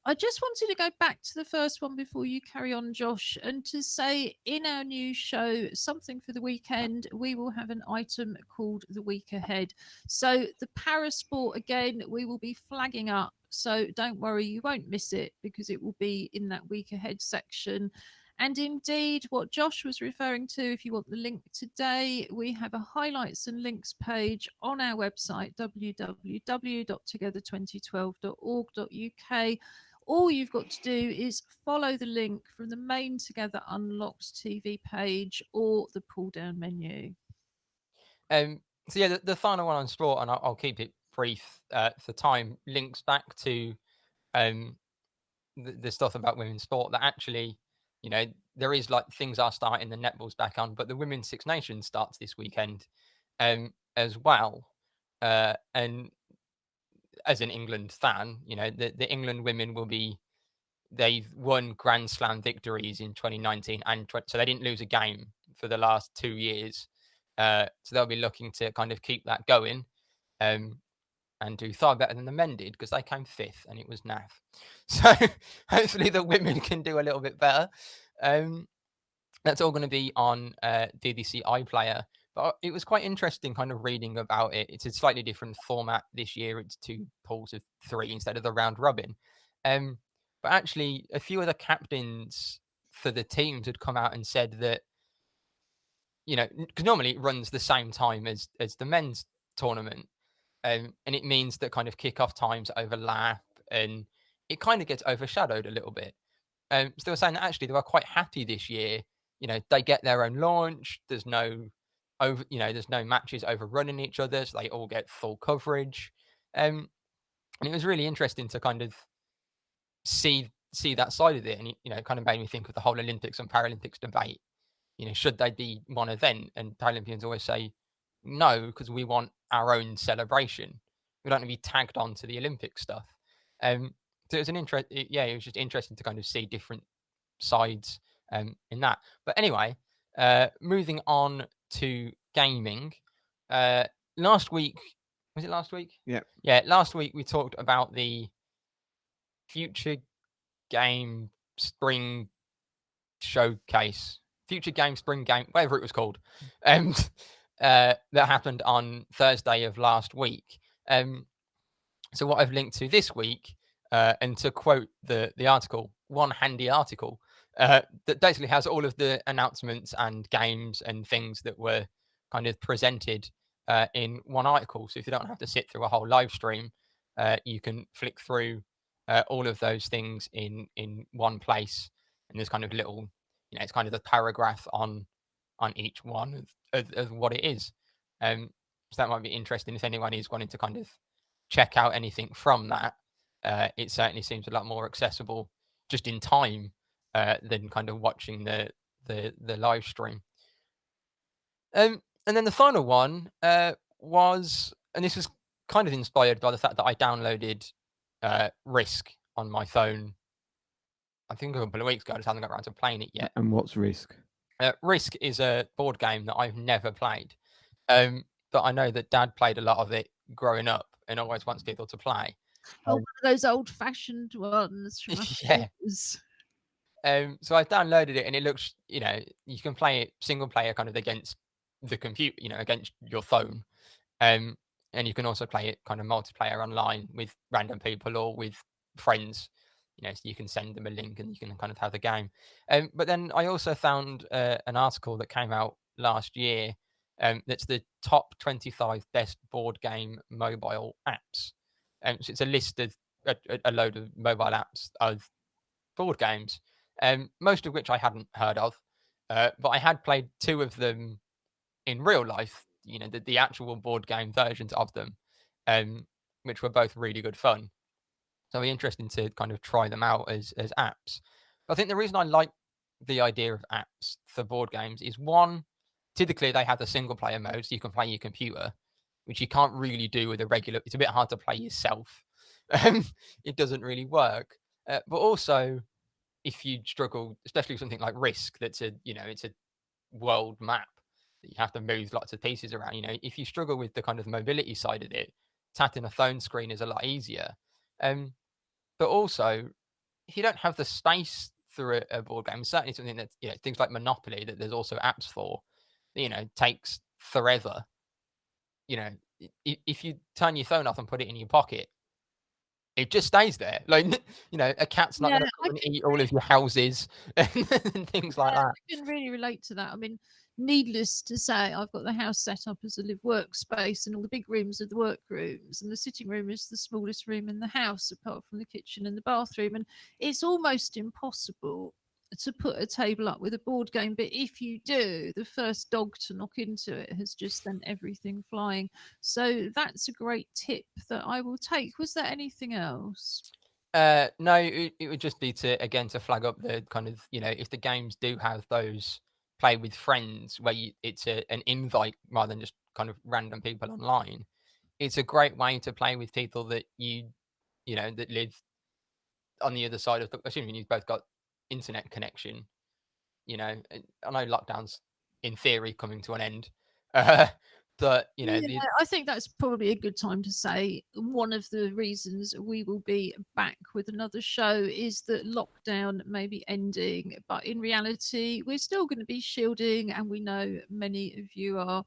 I just wanted to go back to the first one before you carry on, Josh, and to say in our new show, Something for the Weekend, we will have an item called The Week Ahead. So the parasport, again, we will be flagging up. So don't worry, you won't miss it because it will be in that Week Ahead section. And indeed, what Josh was referring to, if you want the link today, we have a highlights and links page on our website, www.together2012.org.uk. All you've got to do is follow the link from the main Together Unlocked TV page or the pull down menu. So yeah, the final one on sport, and I'll keep it brief for time, links back to the stuff about women's sport that actually, there is like things are starting, the netball's back on, but the Women's Six Nations starts this weekend as well. And as an England fan, the England women they've won Grand Slam victories in 2019 so they didn't lose a game for the last 2 years. So they'll be looking to kind of keep that going and do far better than the men did because they came fifth and it was naff. So hopefully the women can do a little bit better. That's all going to be on DDC iPlayer. But it was quite interesting kind of reading about it. It's a slightly different format this year. It's 2 pools of 3 instead of the round robin. But actually, a few of the captains for the teams had come out and said that, because normally it runs the same time as the men's tournament. And it means that kind of kickoff times overlap and it kind of gets overshadowed a little bit. So they were saying that actually they were quite happy this year. They get their own launch. There's no matches overrunning each other, so they all get full coverage. And it was really interesting to kind of see that side of it, and it kind of made me think of the whole Olympics and Paralympics debate. Should they be one event? And Paralympians always say no, because we want our own celebration. We don't want to be tagged on to the Olympic stuff. So it was it was just interesting to kind of see different sides in that. But anyway, moving on to gaming. Last week, was it last week? Yeah, last week we talked about the Future Game Spring Showcase, Future Game Spring Game, whatever it was called, that happened on Thursday of last week. So what I've linked to this week, and to quote the article, one handy article that basically has all of the announcements and games and things that were kind of presented in one article. So if you don't have to sit through a whole live stream, you can flick through all of those things in one place, and there's kind of little, it's kind of the paragraph on each one of what it is. So that might be interesting if anyone is wanting to kind of check out anything from that. It certainly seems a lot more accessible just in time than kind of watching the live stream. And then the final one was, and this was kind of inspired by the fact that I downloaded Risk on my phone, I think a couple of weeks ago. I just haven't got around to playing it yet. And what's Risk? Risk is a board game that I've never played, but I know that Dad played a lot of it growing up and always wants people to play. Oh, one of those old-fashioned ones from Yeah. us. So I downloaded it, and it looks, you can play it single player kind of against the computer, against your phone. And you can also play it kind of multiplayer online with random people or with friends, so you can send them a link and you can kind of have the game. But then I also found an article that came out last year that's the top 25 best board game mobile apps. So it's a list of a load of mobile apps of board games, most of which I hadn't heard of, but I had played two of them in real life, the actual board game versions of them, which were both really good fun. So it'll be interesting to kind of try them out as apps. But I think the reason I like the idea of apps for board games is, one, typically they have the single player mode, so you can play your computer, which you can't really do with a regular. It's a bit hard to play yourself. It doesn't really work. But also, if you struggle, especially with something like Risk, that's it's a world map that you have to move lots of pieces around. If you struggle with the kind of mobility side of it, tapping a phone screen is a lot easier. But also, if you don't have the space through a board game, certainly something that, things like Monopoly that there's also apps for, takes forever. If you turn your phone off and put it in your pocket, it just stays there. Like, a cat's not Yeah, going to come and eat all of your houses and things like that. I can really relate to that. I mean, needless to say, I've got the house set up as a live workspace, and all the big rooms are the work rooms, and the sitting room is the smallest room in the house, apart from the kitchen and the bathroom. And it's almost impossible to put a table up with a board game, but if you do, the first dog to knock into it has just sent everything flying. So that's a great tip that I will take. Was there anything else? No, it would just be to flag up the kind of, if the games do have those play with friends where it's an invite rather than just kind of random people online, it's a great way to play with people that that live on the other side of assuming you've both got internet connection. I know lockdown's in theory coming to an end, but I think that's probably a good time to say one of the reasons we will be back with another show is that lockdown may be ending, but in reality we're still going to be shielding, and we know many of you are.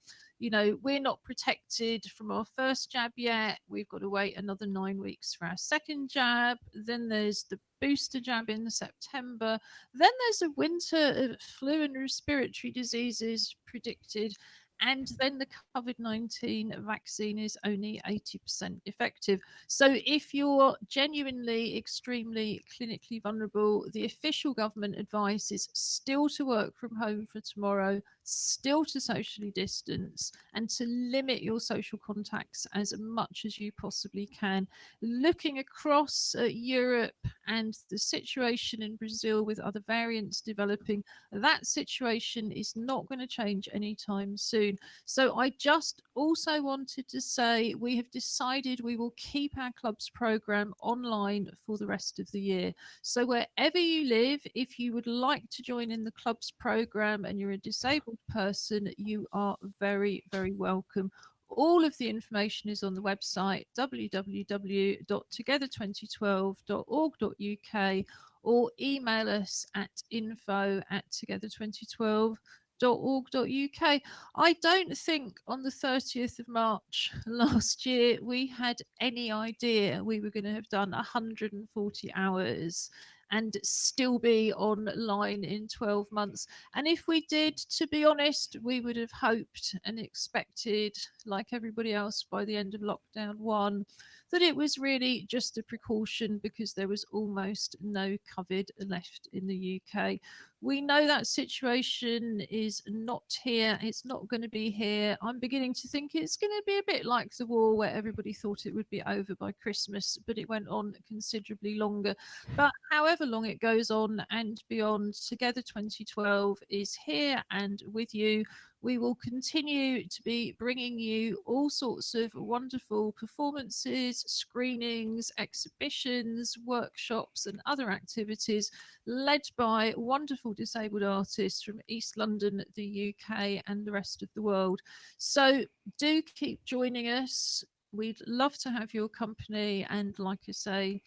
We're not protected from our first jab yet. We've got to wait another 9 weeks for our second jab. Then there's the booster jab in September. Then there's a winter of flu and respiratory diseases predicted. And then the COVID-19 vaccine is only 80% effective. So if you're genuinely extremely clinically vulnerable, the official government advice is still to work from home for tomorrow, still to socially distance, and to limit your social contacts as much as you possibly can. Looking across Europe and the situation in Brazil with other variants developing, that situation is not going to change anytime soon. So I just also wanted to say we have decided we will keep our club's program online for the rest of the year. So wherever you live, if you would like to join in the club's program and you're a disabled person, you are very, very welcome. All of the information is on the website www.together2012.org.uk, or email us at info@together2012.org. unlocked.org.uk. I don't think on the 30th of March last year we had any idea we were going to have done 140 hours and still be online in 12 months. And if we did, to be honest, we would have hoped and expected, like everybody else, by the end of lockdown 1, that it was really just a precaution because there was almost no COVID left in the UK. We know that situation is not here. It's not going to be here. I'm beginning to think it's going to be a bit like the war, where everybody thought it would be over by Christmas, but it went on considerably longer. But however long it goes on and beyond, Together 2012 is here and with you. We will continue to be bringing you all sorts of wonderful performances, screenings, exhibitions, workshops, and other activities led by wonderful disabled artists from East London, the UK, and the rest of the world. So do keep joining us. We'd love to have your company. And like I say,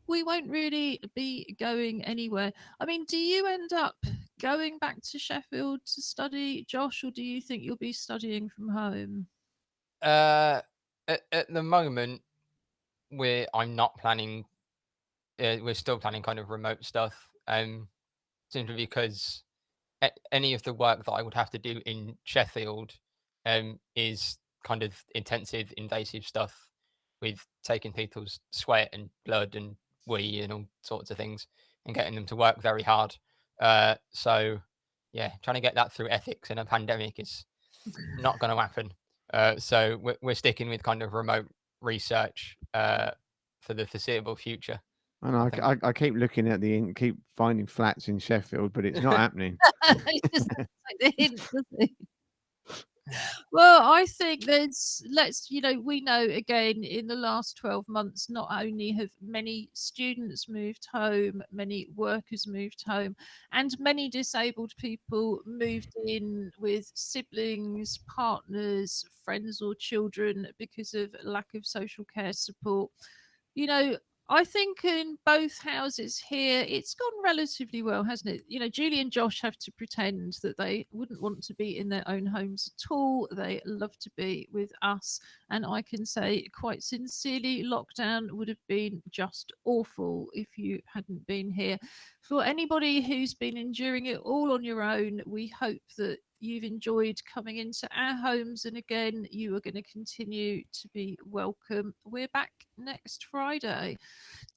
we won't really be going anywhere. I mean, do you end up going back to Sheffield to study, Josh, or do you think you'll be studying from home? At the moment, I'm not planning. We're still planning kind of remote stuff. Simply because any of the work that I would have to do in Sheffield, is kind of intensive, invasive stuff with taking people's sweat and blood and wee and all sorts of things and getting them to work very hard. So yeah, trying to get that through ethics in a pandemic is not going to happen. So we're sticking with kind of remote research for the foreseeable future. And I keep looking at keep finding flats in Sheffield, but it's not happening. He just takes the hint, doesn't he? Well, I think we know again in the last 12 months, not only have many students moved home, many workers moved home, and many disabled people moved in with siblings, partners, friends, or children because of lack of social care support. I think in both houses here, it's gone relatively well, hasn't it? Julie and Josh have to pretend that they wouldn't want to be in their own homes at all. They love to be with us. And I can say quite sincerely, lockdown would have been just awful if you hadn't been here. For anybody who's been enduring it all on your own, we hope that you've enjoyed coming into our homes, and again, you are going to continue to be welcome. We're back next Friday.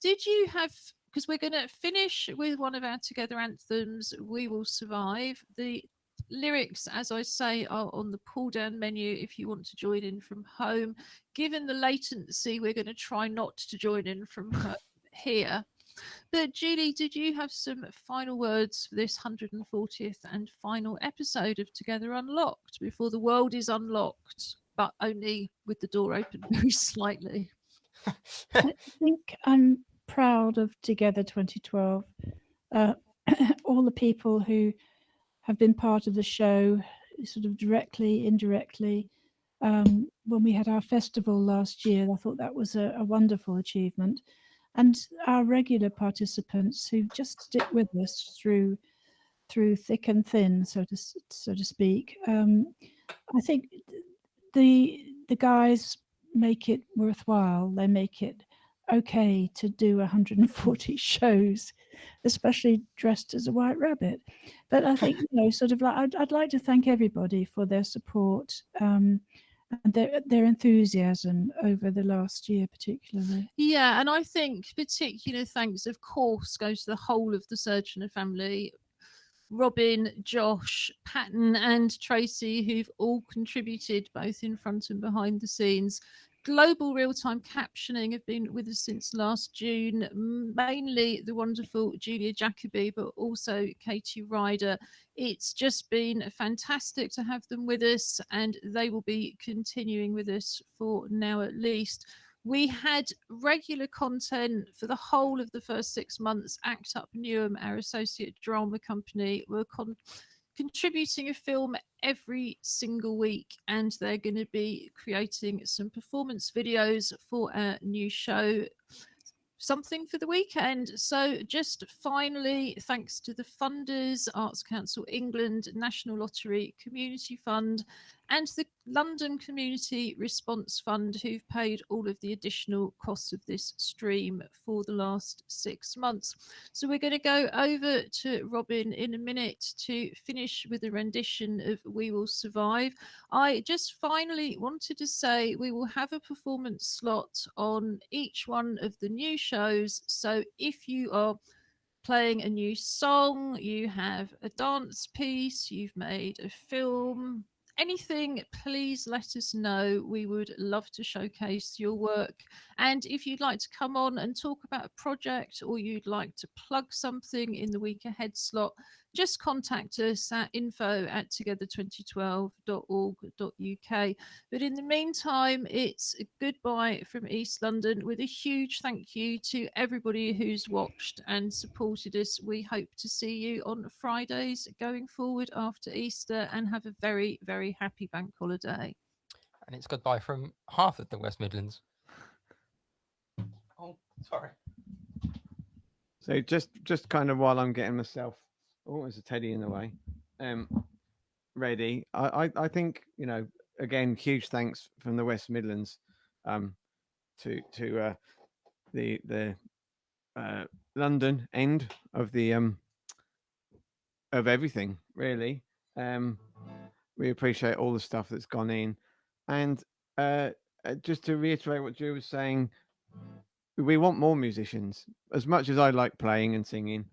Did you have, because we're going to finish with one of our Together anthems, We Will Survive. The lyrics, as I say, are on the pull down menu if you want to join in from home. Given the latency, we're going to try not to join in from home here. But Julie, did you have some final words for this 140th and final episode of Together Unlocked before the world is unlocked, but only with the door open very slightly? I think I'm proud of Together 2012. All the people who have been part of the show, sort of directly, indirectly. When we had our festival last year, I thought that was a wonderful achievement. And our regular participants who just stick with us through thick and thin, so to speak. I think the guys make it worthwhile. They make it okay to do 140 shows, especially dressed as a white rabbit. But I think sort of like I'd like to thank everybody for their support. And their enthusiasm over the last year particularly. Yeah, and I think particular thanks, of course, goes to the whole of the Surgeon family. Robin, Josh, Patton and Tracy, who've all contributed both in front and behind the scenes. Global real-time captioning have been with us since last June, mainly the wonderful Julia Jacobi, but also Katie Ryder. It's just been fantastic to have them with us, and they will be continuing with us for now at least. We had regular content for the whole of the first 6 months. Act Up Newham, our associate drama company, were contributing a film every single week, and they're going to be creating some performance videos for our new show. something for the weekend. So just finally, thanks to the funders, Arts Council England, National Lottery Community Fund, and the London Community Response Fund, who've paid all of the additional costs of this stream for the last 6 months. So we're going to go over to Robin in a minute to finish with a rendition of We Will Survive. I just finally wanted to say we will have a performance slot on each one of the new shows. So if you are playing a new song, you have a dance piece, you've made a film, anything, please let us know. We would love to showcase your work. And if you'd like to come on and talk about a project, or you'd like to plug something in the week ahead slot, just contact us at info@together2012.org.uk. But in the meantime, it's a goodbye from East London with a huge thank you to everybody who's watched and supported us. We hope to see you on Fridays going forward after Easter, and have a very, very happy bank holiday. And it's goodbye from half of the West Midlands. Oh, sorry. So just kind of while I'm getting myself, oh, there's a teddy in the way, ready. I think, you know, again, huge thanks from the West Midlands, to the London end of the of everything, really. We appreciate all the stuff that's gone in, and just to reiterate what Ju was saying, we want more musicians. As much as I like playing and singing,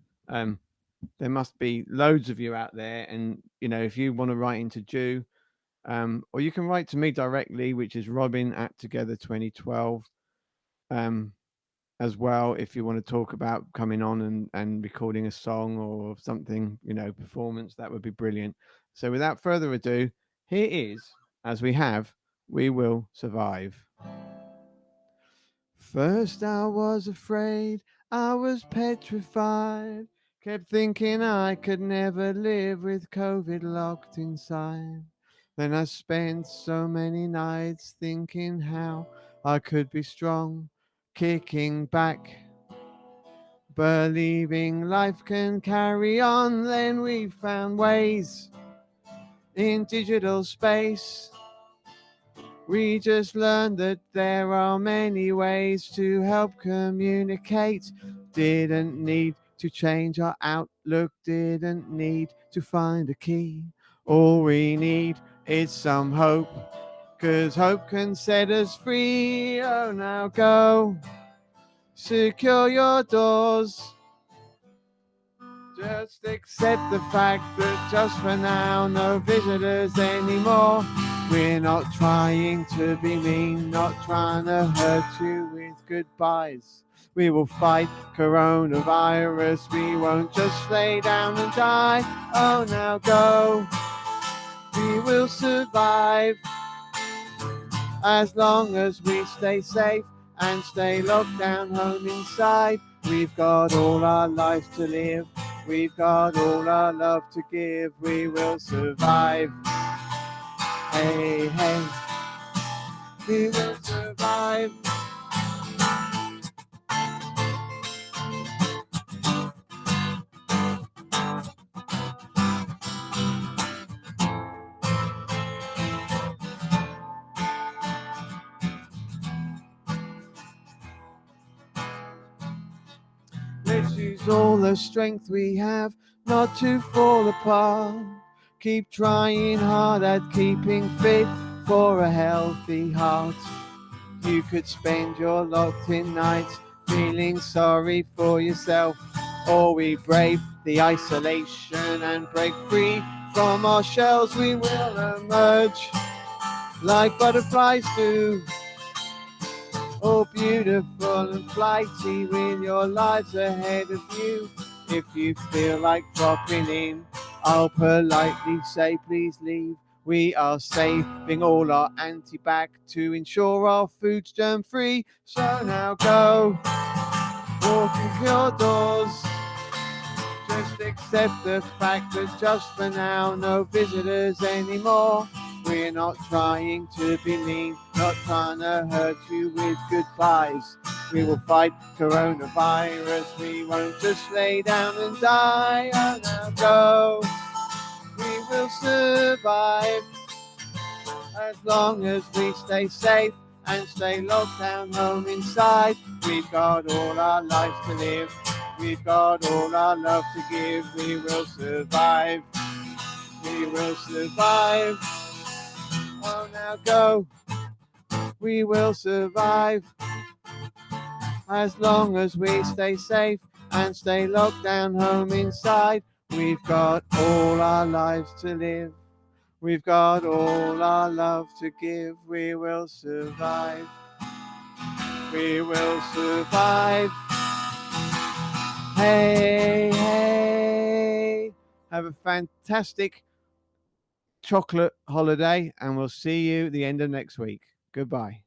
there must be loads of you out there. And, you know, if you want to write into Ju, or you can write to me directly, which is robin@together2012, as well, if you want to talk about coming on and recording a song or something, you know, performance, that would be brilliant. So without further ado, here is, as we have, We Will Survive. First I was afraid, I was petrified, kept thinking I could never live with COVID locked inside. Then I spent so many nights thinking how I could be strong, kicking back, believing life can carry on. Then we found ways in digital space. We just learned that there are many ways to help communicate. Didn't need to change our outlook, didn't need to find a key. All we need is some hope, 'cause hope can set us free. Oh, now go, secure your doors. Just accept the fact that just for now, no visitors anymore. We're not trying to be mean, not trying to hurt you with goodbyes. We will fight coronavirus, we won't just lay down and die. Oh, now go, we will survive. As long as we stay safe and stay locked down home inside. We've got all our life to live, we've got all our love to give. We will survive. Hey, hey, we will survive. Let's use all the strength we have not to fall apart. Keep trying hard at keeping fit for a healthy heart. You could spend your locked in nights feeling sorry for yourself, or we brave the isolation and break free from our shells. We will emerge like butterflies do, all beautiful and flighty with your lives ahead of you. If you feel like dropping in, I'll politely say please leave. We are saving all our anti-bac to ensure our food's germ-free. So now go, walk into your doors. Just accept the fact that just for now, no visitors anymore. We're not trying to be mean, not trying to hurt you with goodbyes. We will fight coronavirus. We won't just lay down and die. Oh, now go. We will survive as long as we stay safe and stay locked down home inside. We've got all our lives to live. We've got all our love to give. We will survive. We will survive. Oh, now go. We will survive as long as we stay safe and stay locked down home inside. We've got all our lives to live. We've got all our love to give. We will survive. We will survive. Hey, hey. Have a fantastic chocolate holiday, and we'll see you at the end of next week. Goodbye.